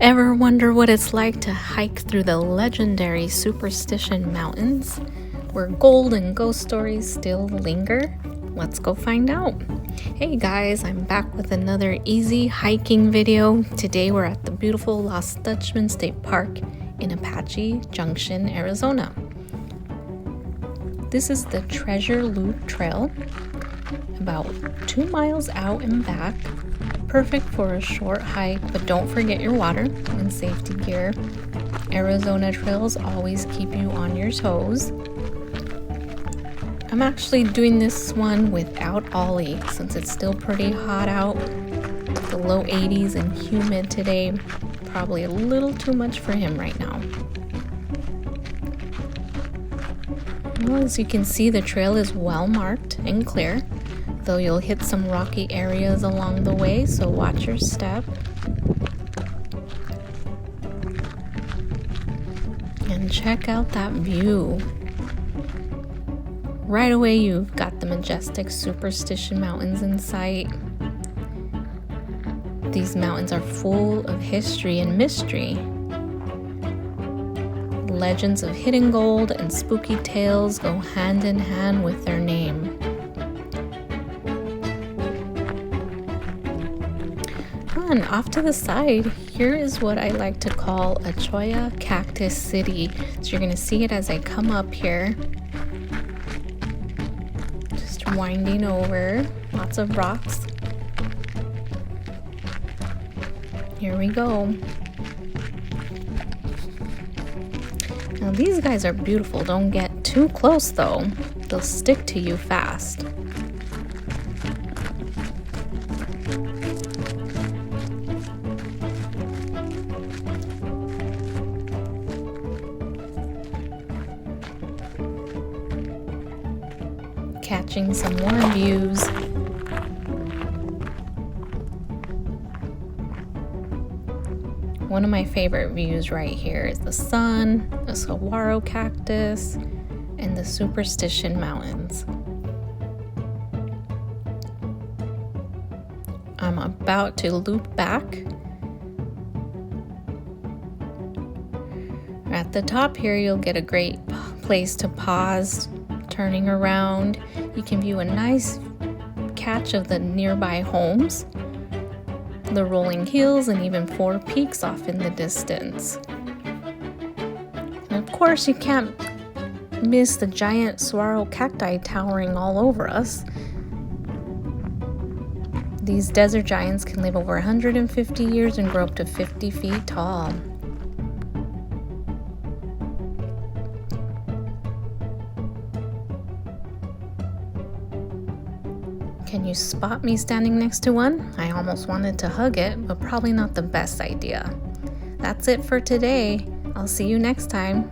Ever wonder what it's like to hike through the legendary Superstition Mountains, where gold and ghost stories still linger? Let's go find out. Hey guys, I'm back with another easy hiking video. Today we're at the beautiful Lost Dutchman State Park in Apache Junction, Arizona. This is the Treasure Loop Trail, about 2 miles out and back. Perfect for a short hike, but don't forget your water and safety gear. Arizona trails always keep you on your toes. I'm actually doing this one without Ollie since it's still pretty hot out. The low 80s and humid today. Probably a little too much for him right now. Well, as you can see, the trail is well marked and clear, though you'll hit some rocky areas along the way, so watch your step. And check out that view. Right away you've got the majestic Superstition Mountains in sight. These mountains are full of history and mystery. Legends of hidden gold and spooky tales go hand in hand with their name. And off to the side, here is what I like to call a Cholla Cactus City. So you're going to see it as I come up here. Just winding over, lots of rocks. Here we go. Now these guys are beautiful. Don't get too close though. They'll stick to you fast. Catching some more views. One of my favorite views right here is the sun, the saguaro cactus, and the Superstition Mountains. I'm about to loop back. At the top here, you'll get a great place to pause. Turning around, you can view a nice catch of the nearby homes, the rolling hills, and even 4 peaks off in the distance. And of course, you can't miss the giant saguaro cacti towering all over us. These desert giants can live over 150 years and grow up to 50 feet tall. Can you spot me standing next to one? I almost wanted to hug it, but probably not the best idea. That's it for today. I'll see you next time.